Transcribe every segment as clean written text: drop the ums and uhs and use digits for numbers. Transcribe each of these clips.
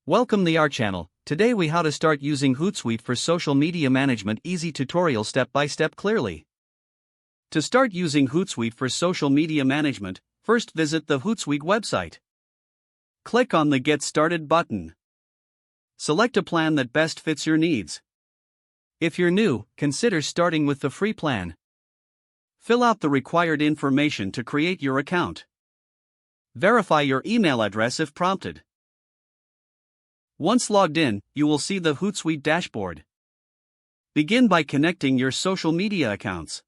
Welcome to our channel. Today we how to start using Hootsuite for social media management. Easy tutorial step by step clearly. To start using Hootsuite for social media management, first visit the Hootsuite website. Click on the Get Started button. Select a plan that best fits your needs. If you're new, consider starting with the free plan. Fill out the required information to create your account. Verify your email address if prompted. Once logged in, you will see the Hootsuite dashboard. Begin by connecting your social media accounts.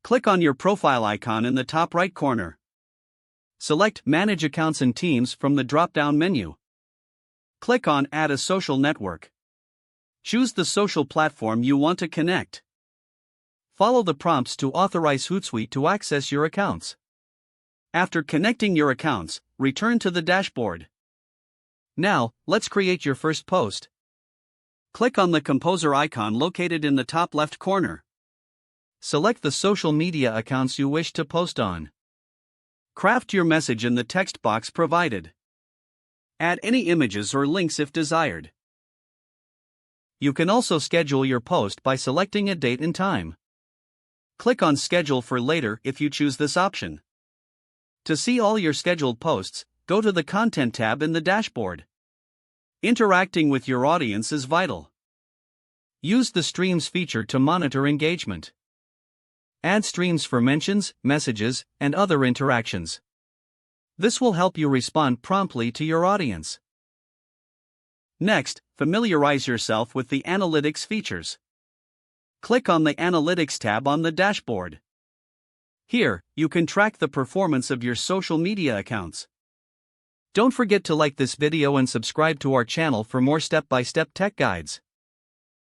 Click on your profile icon in the top right corner. Select Manage Accounts and Teams from the drop-down menu. Click on Add a Social Network. Choose the social platform you want to connect. Follow the prompts to authorize Hootsuite to access your accounts. After connecting your accounts, return to the dashboard. Now, let's create your first post. Click on the composer icon located in the top left corner. Select the social media accounts you wish to post on. Craft your message in the text box provided. Add any images or links if desired. You can also schedule your post by selecting a date and time. Click on Schedule for later if you choose this option. To see all your scheduled posts, go to the Content tab in the dashboard. Interacting with your audience is vital. Use the Streams feature to monitor engagement. Add streams for mentions, messages, and other interactions. This will help you respond promptly to your audience. Next, familiarize yourself with the Analytics features. Click on the Analytics tab on the dashboard. Here, you can track the performance of your social media accounts. Don't forget to like this video and subscribe to our channel for more step-by-step tech guides.